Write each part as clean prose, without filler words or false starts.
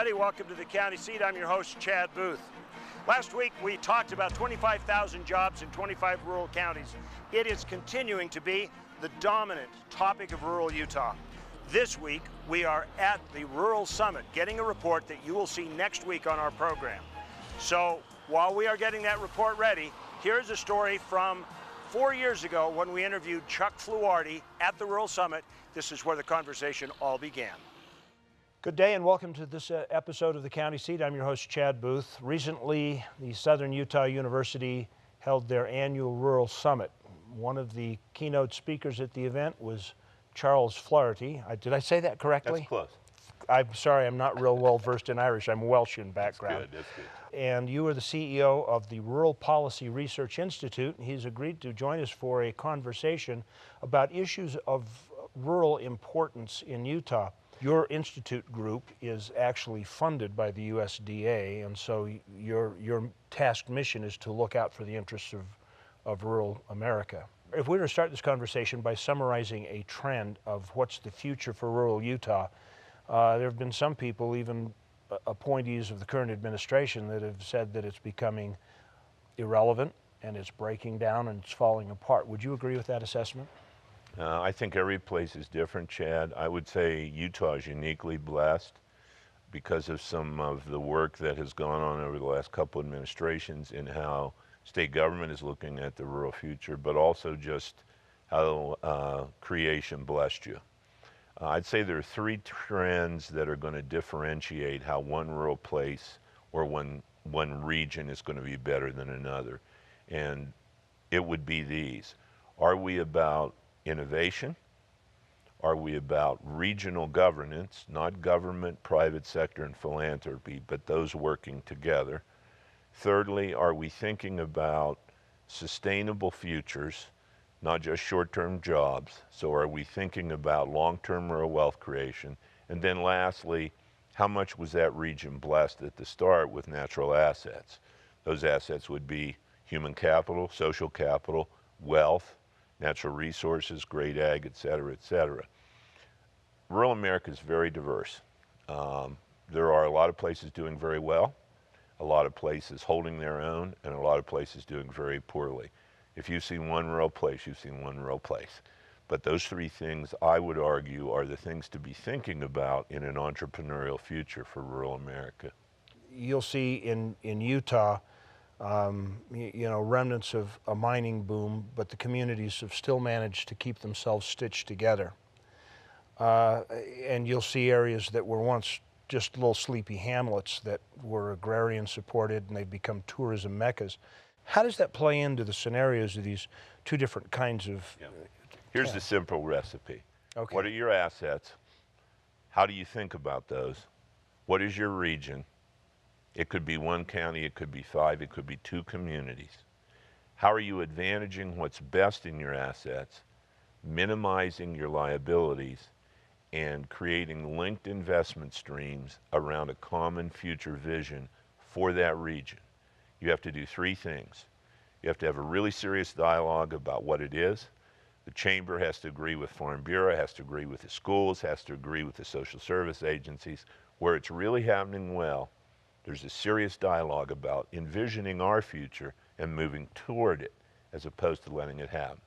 everybody. Welcome to the County Seat. I'm your host, Chad Booth. Last week, we talked about 25,000 jobs in 25 rural counties. It is continuing to be the dominant topic of rural Utah. This week, we are at the Rural Summit, getting a report that you will see next week on our program. So, while we are getting that report ready, here's a story from 4 years ago when we interviewed Chuck Fluharty at the Rural Summit. This is where the conversation all began. Good day and welcome to this episode of the County Seat. I'm your host, Chad Booth. Recently, the Southern Utah University held their annual Rural Summit. One of the keynote speakers at the event was Charles Fluharty. Did I say that correctly? That's close. I'm sorry, I'm not real well versed in Irish. I'm Welsh in background. That's good. And you are the CEO of the Rural Policy Research Institute. He's agreed to join us for a conversation about issues of rural importance in Utah. Your institute group is actually funded by the USDA, and so your task mission is to look out for the interests of rural America. If we were to start this conversation by summarizing a trend of what's the future for rural Utah, there have been some people, even appointees of the current administration, that have said that it's becoming irrelevant and it's breaking down and it's falling apart. Would you agree with that assessment? I think every place is different, Chad. I would say Utah is uniquely blessed because of some of the work that has gone on over the last couple administrations in how state government is looking at the rural future, but also just how creation blessed you. I'd say there are three trends that are going to differentiate how one rural place or one region is going to be better than another. And it would be these. Are we about innovation? Are we about regional governance, not government, private sector, and philanthropy, but those working together? Thirdly, are we thinking about sustainable futures, not just short-term jobs? So are we thinking about long-term rural wealth creation? And then lastly, how much was that region blessed at the start with natural assets? Those assets would be human capital, social capital, wealth, natural resources, great ag, et cetera, et cetera. Rural America is very diverse. There are a lot of places doing very well, a lot of places holding their own, and a lot of places doing very poorly. If you've seen one rural place, you've seen one rural place. But those three things, I would argue, are the things to be thinking about in an entrepreneurial future for rural America. You'll see in Utah, remnants of a mining boom, but the communities have still managed to keep themselves stitched together. And you'll see areas that were once just little sleepy hamlets that were agrarian supported, and they've become tourism meccas. How does that play into the scenarios of these two different kinds of... Here's the simple recipe. Okay. What are your assets? How do you think about those? What is your region? It could be one county, it could be 5, it could be 2 communities. How are you advantaging what's best in your assets, minimizing your liabilities, and creating linked investment streams around a common future vision for that region? You have to do 3 things. You have to have a really serious dialogue about what it is. The chamber has to agree with Farm Bureau, has to agree with the schools, has to agree with the social service agencies. Where it's really happening well, there's a serious dialogue about envisioning our future and moving toward it as opposed to letting it happen.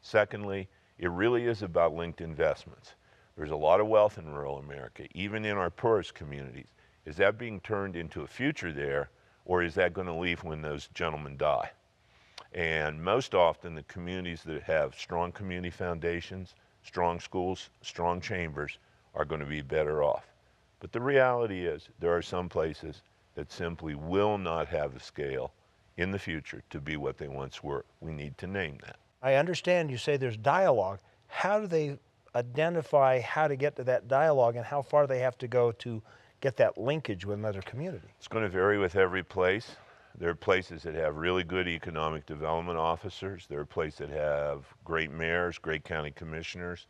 Secondly, it really is about linked investments. There's a lot of wealth in rural America, even in our poorest communities. Is that being turned into a future there, or is that going to leave when those gentlemen die? And most often, the communities that have strong community foundations, strong schools, strong chambers are going to be better off. But the reality is there are some places that simply will not have the scale in the future to be what they once were. We need to name that. I understand you say there's dialogue. How do they identify how to get to that dialogue and how far they have to go to get that linkage with another community? It's going to vary with every place. There are places that have really good economic development officers. There are places that have great mayors, great county commissioners,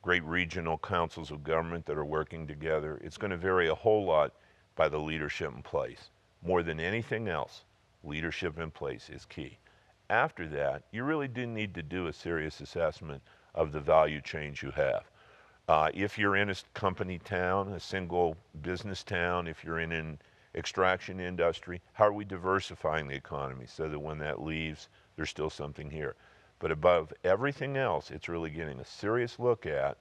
great regional councils of government that are working together. It's going to vary a whole lot by the leadership in place. More than anything else, leadership in place is key. After that, you really do need to do a serious assessment of the value chains you have. If you're in a company town, a single business town, if you're in an extraction industry, how are we diversifying the economy so that when that leaves, there's still something here? But above everything else, it's really getting a serious look at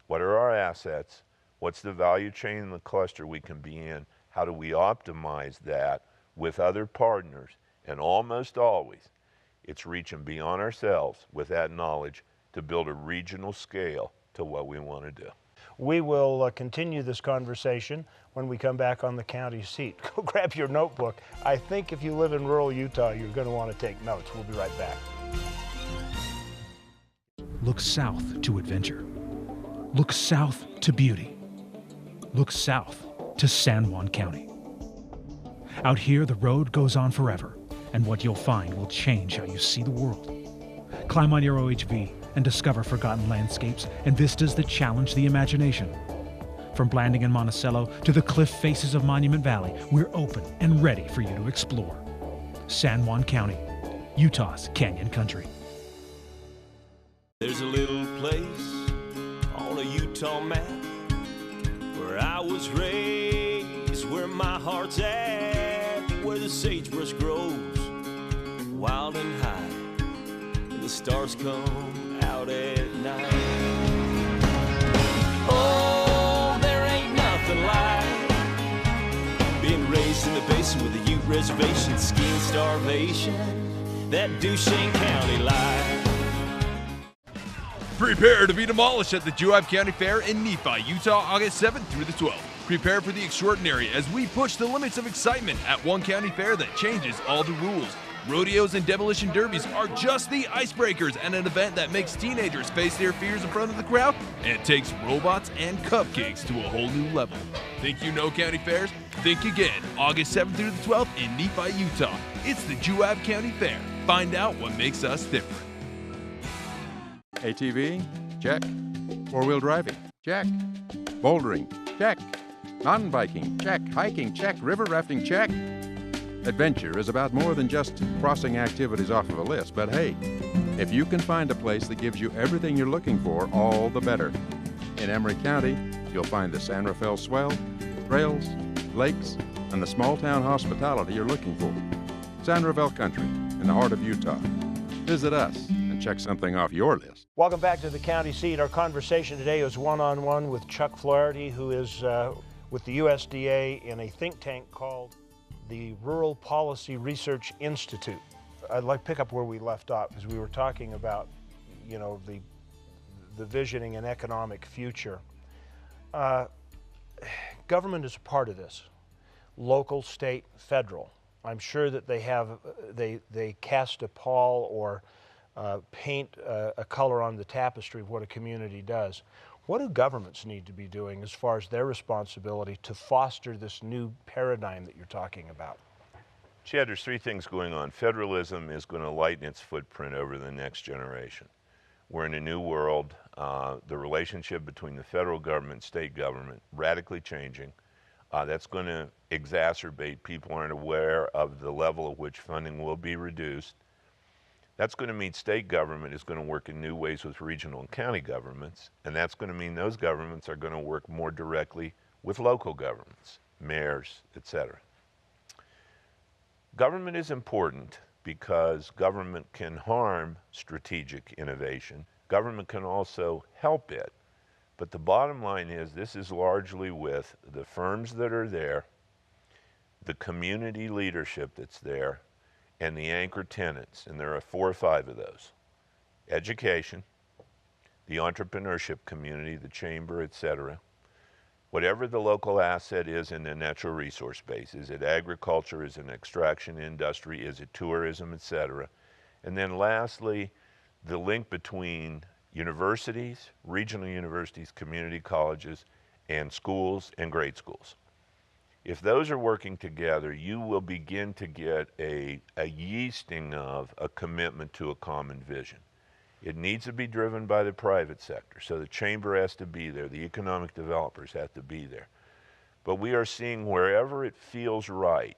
what are our assets, what's the value chain in the cluster we can be in, how do we optimize that with other partners, and almost always, it's reaching beyond ourselves with that knowledge to build a regional scale to what we want to do. We will continue this conversation when we come back on the county seat. Go grab your notebook. I think if you live in rural Utah, you're going to want to take notes. We'll be right back. Look south to adventure. Look south to beauty. Look south to San Juan County. Out here, the road goes on forever, and what you'll find will change how you see the world. Climb on your OHV and discover forgotten landscapes and vistas that challenge the imagination. From Blanding and Monticello to the cliff faces of Monument Valley, we're open and ready for you to explore. San Juan County, Utah's Canyon Country. There's a little place on a Utah map where I was raised, where my heart's at, where the sagebrush grows wild and high, and the stars come out at night. Oh, there ain't nothing like being raised in the basin with a Ute reservation, skiing starvation, that Duchesne County life. Prepare to be demolished at the Juab County Fair in Nephi, Utah, August 7th through the 12th. Prepare for the extraordinary as we push the limits of excitement at one county fair that changes all the rules. Rodeos and demolition derbies are just the icebreakers and an event that makes teenagers face their fears in front of the crowd and takes robots and cupcakes to a whole new level. Think you know county fairs? Think again. August 7th through the 12th in Nephi, Utah. It's the Juab County Fair. Find out what makes us different. ATV? Check. Four-wheel driving? Check. Bouldering? Check. Mountain biking? Check. Hiking? Check. River rafting? Check. Adventure is about more than just crossing activities off of a list, but hey, if you can find a place that gives you everything you're looking for, all the better. In Emery County, you'll find the San Rafael swell, trails, lakes, and the small-town hospitality you're looking for. San Rafael Country, in the heart of Utah. Visit us and check something off your list. Welcome back to the county seat. Our conversation today is one-on-one with Chuck Fluharty, who is with the USDA in a think tank called the Rural Policy Research Institute. I'd like to pick up where we left off because we were talking about, you know, the visioning an economic future. Government is a part of this, local, state, federal. I'm sure that they cast a pall or paint a color on the tapestry of what a community does. What do governments need to be doing as far as their responsibility to foster this new paradigm that you're talking about? Chad, there's three things going on. Federalism is going to lighten its footprint over the next generation. We're in a new world. The relationship between the federal government and state government radically changing. That's going to exacerbate. People aren't aware of the level at which funding will be reduced. That's going to mean state government is going to work in new ways with regional and county governments, and that's going to mean those governments are going to work more directly with local governments, mayors, etc. Government is important because government can harm strategic innovation. Government can also help it. But the bottom line is this is largely with the firms that are there, the community leadership that's there, and the anchor tenants, and there are 4 or 5 of those. Education, the entrepreneurship community, the chamber, etc. Whatever the local asset is in the natural resource base, is it agriculture, is it an extraction industry, is it tourism, etc. And then lastly, the link between universities, regional universities, community colleges, and schools and grade schools. If those are working together, you will begin to get a yeasting of a commitment to a common vision. It needs to be driven by the private sector, so the chamber has to be there, the economic developers have to be there. But we are seeing wherever it feels right,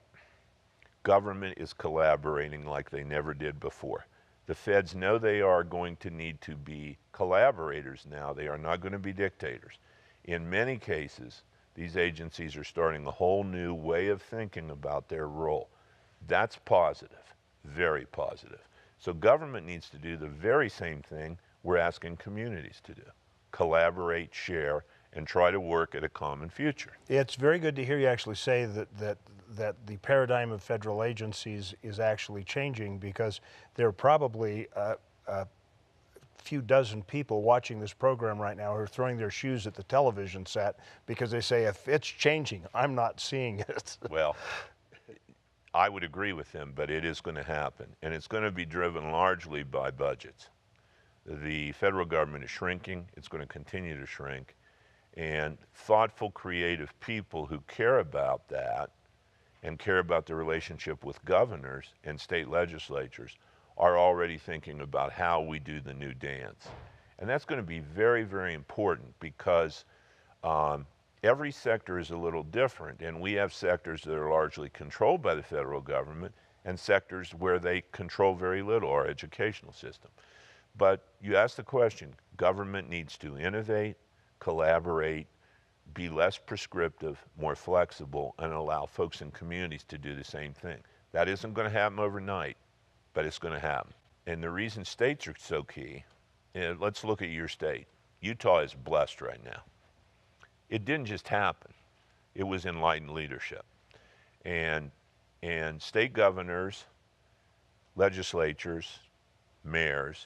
government is collaborating like they never did before. The feds know they are going to need to be collaborators now. They are not going to be dictators. In many cases, these agencies are starting a whole new way of thinking about their role. That's positive, very positive. So government needs to do the very same thing we're asking communities to do. Collaborate, share, and try to work at a common future. It's very good to hear you actually say that the paradigm of federal agencies is actually changing, because there are probably a few dozen people watching this program right now who are throwing their shoes at the television set because they say, if it's changing, I'm not seeing it. Well, I would agree with them, but it is going to happen, and it's going to be driven largely by budgets. The federal government is shrinking. It's going to continue to shrink, and thoughtful, creative people who care about that and care about the relationship with governors and state legislatures are already thinking about how we do the new dance. And that's going to be very, very important, because every sector is a little different, and we have sectors that are largely controlled by the federal government and sectors where they control very little, our educational system. But you ask the question, government needs to innovate, collaborate, be less prescriptive, more flexible, and allow folks in communities to do the same thing. That isn't going to happen overnight, but it's going to happen. And the reason states are so key, let's look at your state. Utah is blessed right now. It didn't just happen. It was enlightened leadership. And state governors, legislatures, mayors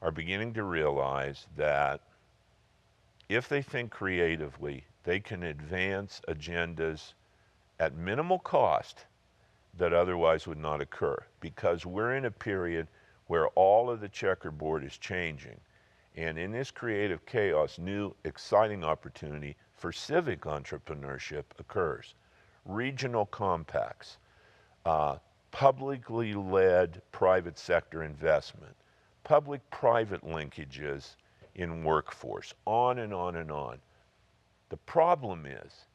are beginning to realize that if they think creatively, they can advance agendas at minimal cost that otherwise would not occur, because we're in a period where all of the checkerboard is changing. And in this creative chaos, new exciting opportunity for civic entrepreneurship occurs. Regional compacts, publicly led private sector investment, public-private linkages in workforce, on and on and on. The problem is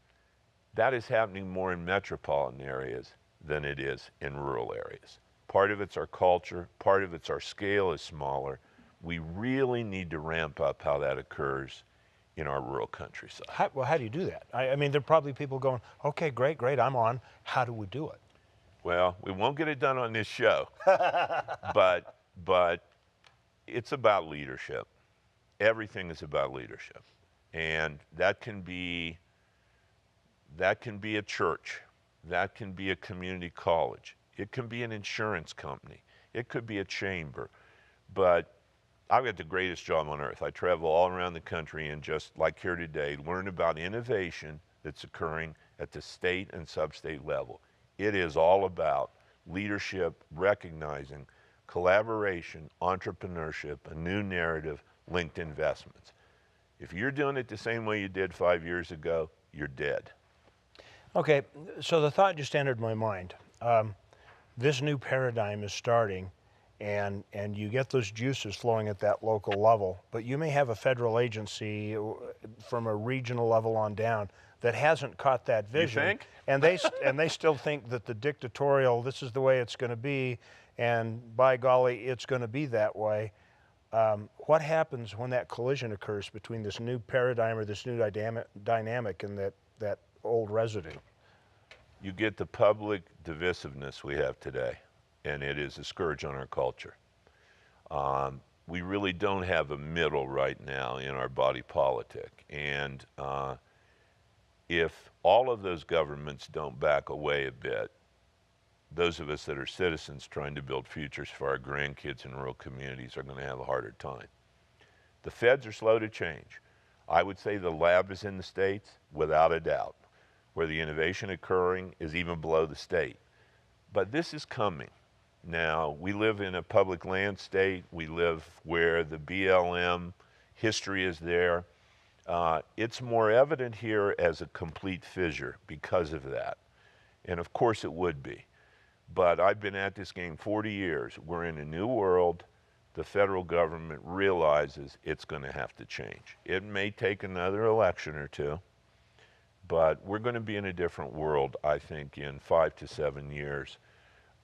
that is happening more in metropolitan areas than it is in rural areas. Part of it's our culture, part of it's our scale is smaller. We really need to ramp up how that occurs in our rural countryside. How do you do that? I mean, there are probably people going, okay, great, I'm on. How do we do it? Well, we won't get it done on this show, but it's about leadership. Everything is about leadership. And that can be a church. That can be a community college. It can be an insurance company. It could be a chamber. But I've got the greatest job on earth. I travel all around the country and, just like here today, learn about innovation that's occurring at the state and sub-state level. It is all about leadership, recognizing collaboration, entrepreneurship, a new narrative, linked investments. If you're doing it the same way you did 5 years ago, you're dead. Okay, so the thought just entered my mind. This new paradigm is starting, and you get those juices flowing at that local level, but you may have a federal agency from a regional level on down that hasn't caught that vision. You think? And they still think that the dictatorial, this is the way it's going to be, and by golly, it's going to be that way. What happens when that collision occurs between this new paradigm or this new dynamic and that old residue? You get the public divisiveness we have today, and it is a scourge on our culture. We really don't have a middle right now in our body politic, and if all of those governments don't back away a bit, those of us that are citizens trying to build futures for our grandkids in rural communities are going to have a harder time. The feds are slow to change. I would say the lab is in the states, without a doubt, where the innovation occurring is even below the state. But this is coming. Now, we live in a public land state. We live where the BLM history is there. It's more evident here as a complete fissure because of that. And of course it would be. But I've been at this game 40 years. We're in a new world. The federal government realizes it's going to have to change. It may take another election or two, but we're going to be in a different world, I think, in 5 to 7 years.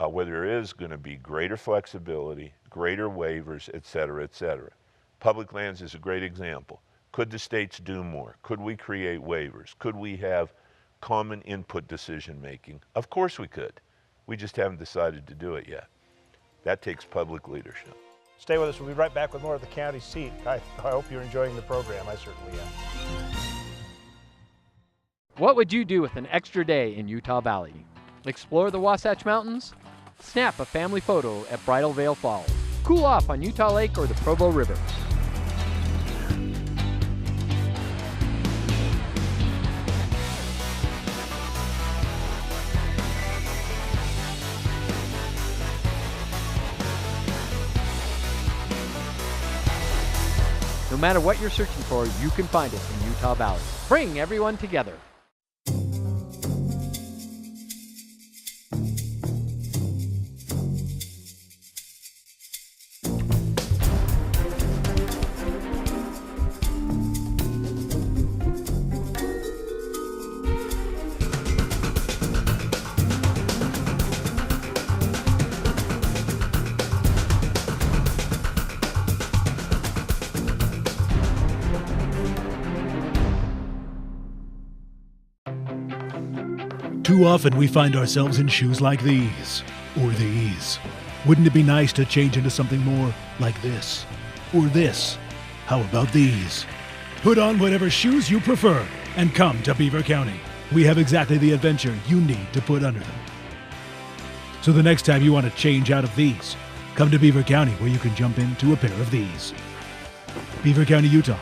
where there is going to be greater flexibility, greater waivers, et cetera, et cetera. Public lands is a great example. Could the states do more? Could we create waivers? Could we have common input decision making? Of course we could. We just haven't decided to do it yet. That takes public leadership. Stay with us. We'll be right back with more of the county seat. I hope you're enjoying the program. I certainly am. What would you do with an extra day in Utah Valley? Explore the Wasatch Mountains? Snap a family photo at Bridal Veil Falls. Cool off on Utah Lake or the Provo River. No matter what you're searching for, you can find it in Utah Valley. Bring everyone together. Too often we find ourselves in shoes like these, or these. Wouldn't it be nice to change into something more like this, or this? How about these? Put on whatever shoes you prefer and come to Beaver County. We have exactly the adventure you need to put under them. So the next time you want to change out of these, come to Beaver County where you can jump into a pair of these. Beaver County, Utah.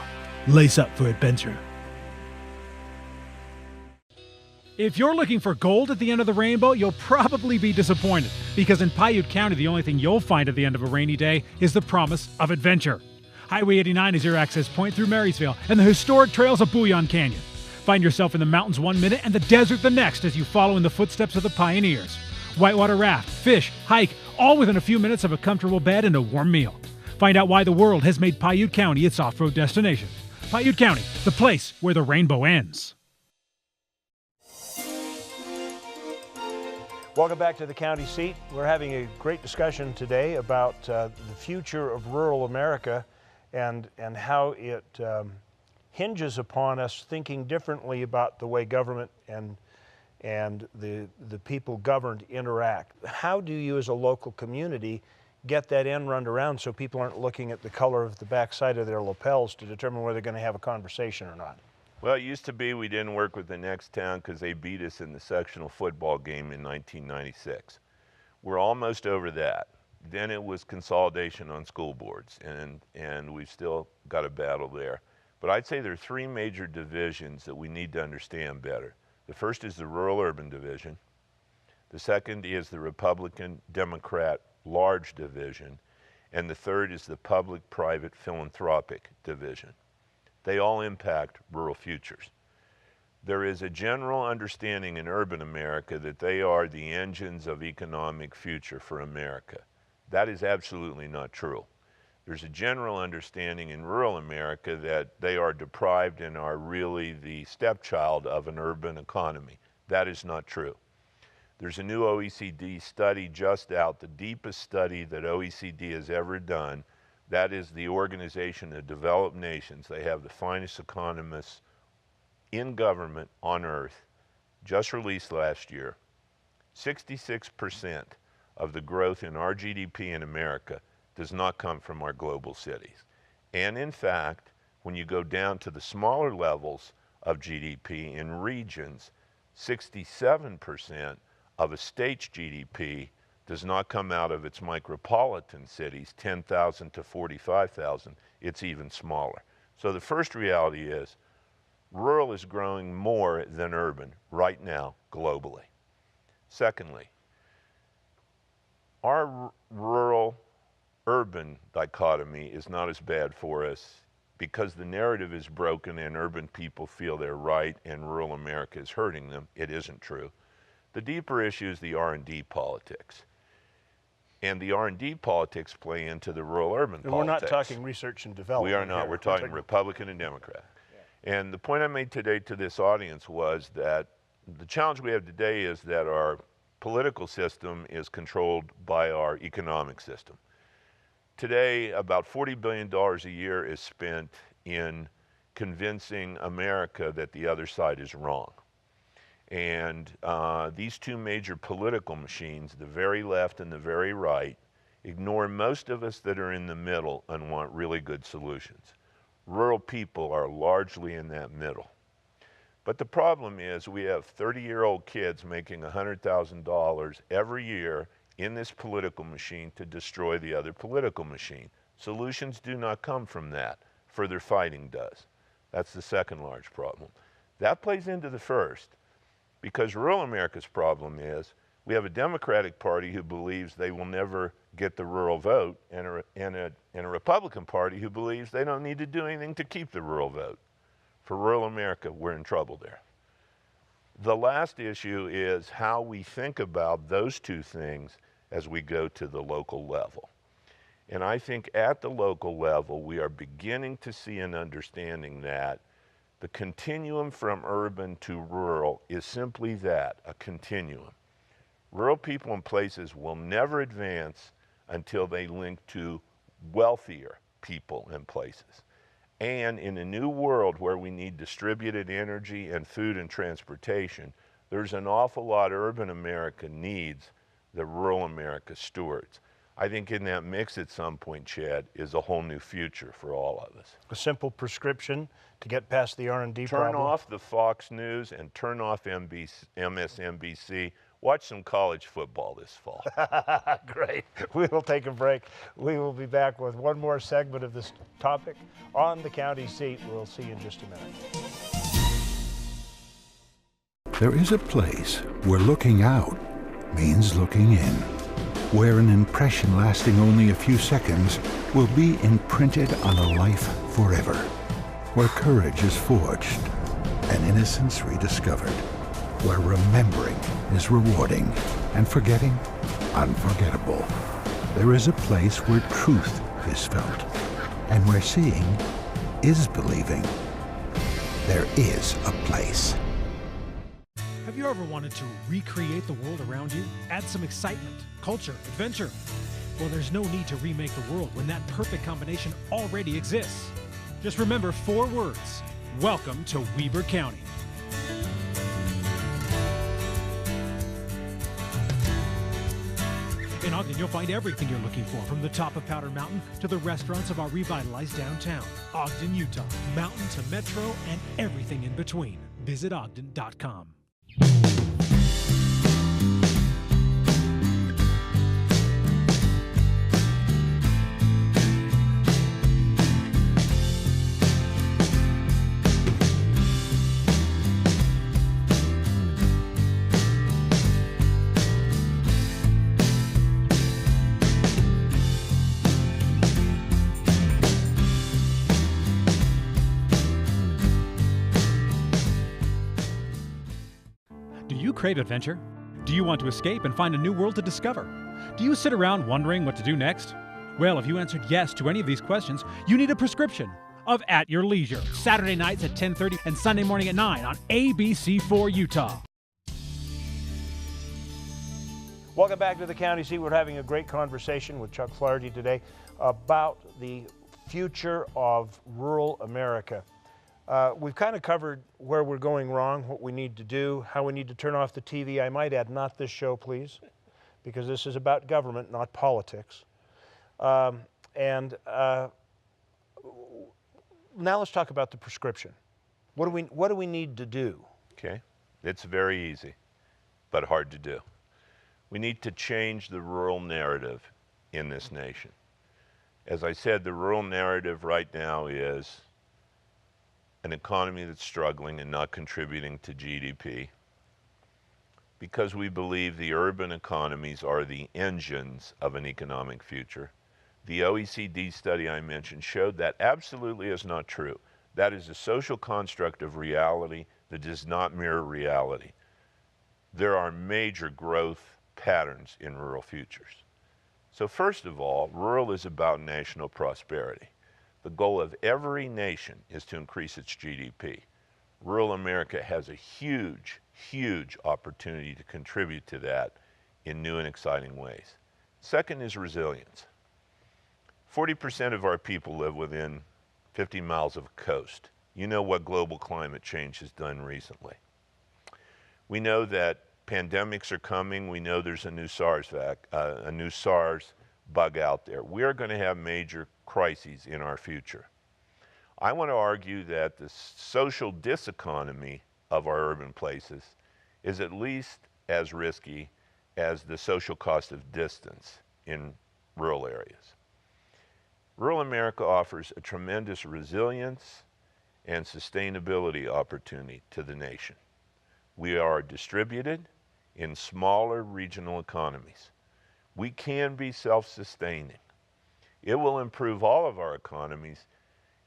Lace up for adventure. If you're looking for gold at the end of the rainbow, you'll probably be disappointed, because in Piute County, the only thing you'll find at the end of a rainy day is the promise of adventure. Highway 89 is your access point through Marysville and the historic trails of Bouillon Canyon. Find yourself in the mountains one minute and the desert the next as you follow in the footsteps of the pioneers. Whitewater raft, fish, hike, all within a few minutes of a comfortable bed and a warm meal. Find out why the world has made Piute County its off-road destination. Piute County, the place where the rainbow ends. Welcome back to the county seat. We're having a great discussion today about the future of rural America and how it hinges upon us thinking differently about the way government and the people governed interact. How do you as a local community get that end run around so people aren't looking at the color of the backside of their lapels to determine whether they're going to have a conversation or not? Well, it used to be we didn't work with the next town because they beat us in the sectional football game in 1996. We're almost over that. Then it was consolidation on school boards, and we've still got a battle there. But I'd say there are three major divisions that we need to understand better. The first is the rural-urban division. The second is the Republican-Democrat large division. And the third is the public-private philanthropic division. They all impact rural futures. There is a general understanding in urban America that they are the engines of economic future for America. That is absolutely not true. There's a general understanding in rural America that they are deprived and are really the stepchild of an urban economy. That is not true. There's a new OECD study just out, the deepest study that OECD has ever done. That is the Organization of Developed Nations. They have the finest economists in government on earth, just released last year. 66% of the growth in our GDP in America does not come from our global cities. And in fact, when you go down to the smaller levels of GDP in regions, 67% of a state's GDP does not come out of its micropolitan cities, 10,000 to 45,000. It's even smaller. So the first reality is rural is growing more than urban right now globally. Secondly, our rural-urban dichotomy is not as bad for us because the narrative is broken and urban people feel they're right and rural America is hurting them. It isn't true. The deeper issue is the R&D politics. And the R&D politics play into the rural-urban politics. We're not talking research and development. We are not. We're talking Republican and Democrat. Yeah. And the point I made today to this audience was that the challenge we have today is that our political system is controlled by our economic system. Today, about $40 billion a year is spent in convincing America that the other side is wrong. And these two major political machines, the very left and the very right, ignore most of us that are in the middle and want really good solutions. Rural people are largely in that middle. But the problem is we have 30-year-old kids making $100,000 every year in this political machine to destroy the other political machine. Solutions do not come from that. Further fighting does. That's the second large problem. That plays into the first, because rural America's problem is we have a Democratic Party who believes they will never get the rural vote, and a Republican Party who believes they don't need to do anything to keep the rural vote. For rural America, we're in trouble there. The last issue is how we think about those two things as we go to the local level. And I think at the local level, we are beginning to see an understanding that the continuum from urban to rural is simply that, a continuum. Rural people in places will never advance until they link to wealthier people in places. And in a new world where we need distributed energy and food and transportation, there's an awful lot urban America needs that rural America stewards. I think in that mix at some point, Chad, is a whole new future for all of us. A simple prescription to get past the R&D problem. Turn off the Fox News and turn off MSNBC. Watch some college football this fall. Great. We will take a break. We will be back with one more segment of this topic on the county seat. We'll see you in just a minute. There is a place where looking out means looking in, where an impression lasting only a few seconds will be imprinted on a life forever, where courage is forged and innocence rediscovered, where remembering is rewarding and forgetting unforgettable. There is a place where truth is felt and where seeing is believing. There is a place. Have you ever wanted to recreate the world around you? Add some excitement, culture, adventure? Well, there's no need to remake the world when that perfect combination already exists. Just remember 4 words. Welcome to Weber County. In Ogden, you'll find everything you're looking for, from the top of Powder Mountain to the restaurants of our revitalized downtown. Ogden, Utah. Mountain to metro and everything in between. Visit Ogden.com. Crave adventure? Do you want to escape and find a new world to discover? Do you sit around wondering what to do next? Well, if you answered yes to any of these questions, you need a prescription of At Your Leisure, Saturday nights at 10:30 and Sunday morning at 9 on ABC4 Utah. Welcome back to the County Seat. We're having a great conversation with Chuck Fluharty today about the future of rural America. We've kind of covered where we're going wrong, what we need to do, how we need to turn off the TV. I might add, not this show, please, because this is about government, not politics. Now let's talk about the prescription. What do we need to do? Okay, it's very easy, but hard to do. We need to change the rural narrative in this nation. As I said, the rural narrative right now is an economy that's struggling and not contributing to GDP, because we believe the urban economies are the engines of an economic future. The OECD study I mentioned showed that absolutely is not true. That is a social construct of reality that does not mirror reality. There are major growth patterns in rural futures. So first of all, rural is about national prosperity. The goal of every nation is to increase its GDP. Rural America has a huge, huge opportunity to contribute to that in new and exciting ways. Second is resilience. 40% of our people live within 50 miles of a coast. You know what global climate change has done recently. We know that pandemics are coming. We know there's a new SARS bug out there. We are going to have major crises in our future. I want to argue that the social diseconomy of our urban places is at least as risky as the social cost of distance in rural areas. Rural America offers a tremendous resilience and sustainability opportunity to the nation. We are distributed in smaller regional economies. We can be self-sustaining. It will improve all of our economies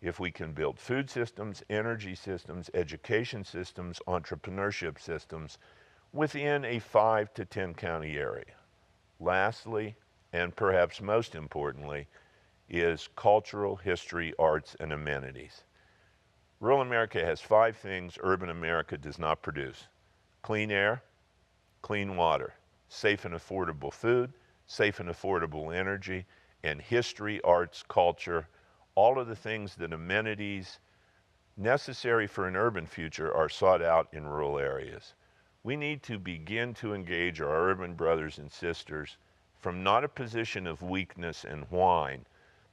if we can build food systems, energy systems, education systems, entrepreneurship systems within a 5 to 10 county area. Lastly, and perhaps most importantly, is cultural, history, arts, and amenities. Rural America has 5 things urban America does not produce: clean air, clean water, safe and affordable food, safe and affordable energy, and history, arts, culture. All of the things that amenities necessary for an urban future are sought out in rural areas. We need to begin to engage our urban brothers and sisters from not a position of weakness and whine,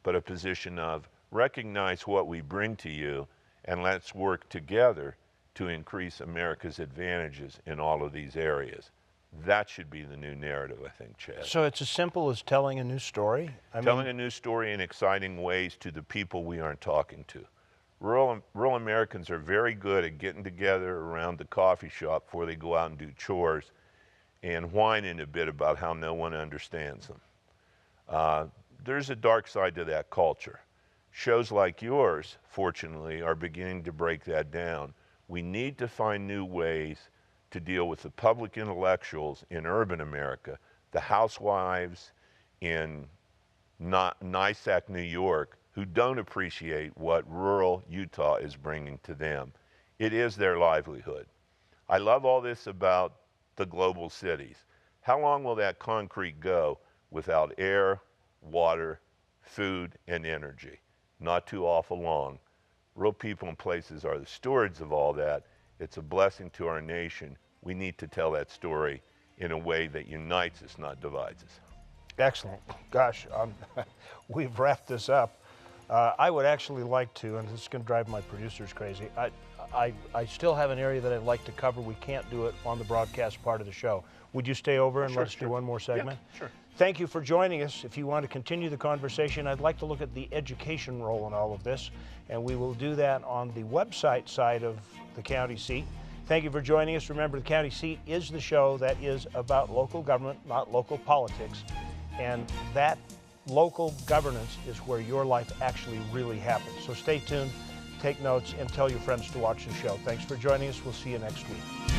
but a position of recognize what we bring to you and let's work together to increase America's advantages in all of these areas. That should be the new narrative, I think, Chad. So it's as simple as telling a new story? Telling a new story in exciting ways to the people we aren't talking to. Rural Americans are very good at getting together around the coffee shop before they go out and do chores and whining a bit about how no one understands them. There's a dark side to that culture. Shows like yours, fortunately, are beginning to break that down. We need to find new ways to deal with the public intellectuals in urban America, the housewives in NYSAC, New York, who don't appreciate what rural Utah is bringing to them. It is their livelihood. I love all this about the global cities. How long will that concrete go without air, water, food, and energy? Not too awful long. Rural people and places are the stewards of all that. It's a blessing to our nation. We need to tell that story in a way that unites us, not divides us. Excellent. Gosh, we've wrapped this up. I would actually like to, and this is going to drive my producers crazy, I still have an area that I'd like to cover. We can't do it on the broadcast part of the show. Would you stay over and let us do one more segment? Yeah, sure. Thank you for joining us. If you want to continue the conversation, I'd like to look at the education role in all of this, and we will do that on the website side of the county seat. Thank you for joining us. Remember, the county seat is the show that is about local government, not local politics, and that local governance is where your life actually really happens. So stay tuned, take notes, and tell your friends to watch the show. Thanks for joining us. We'll see you next week.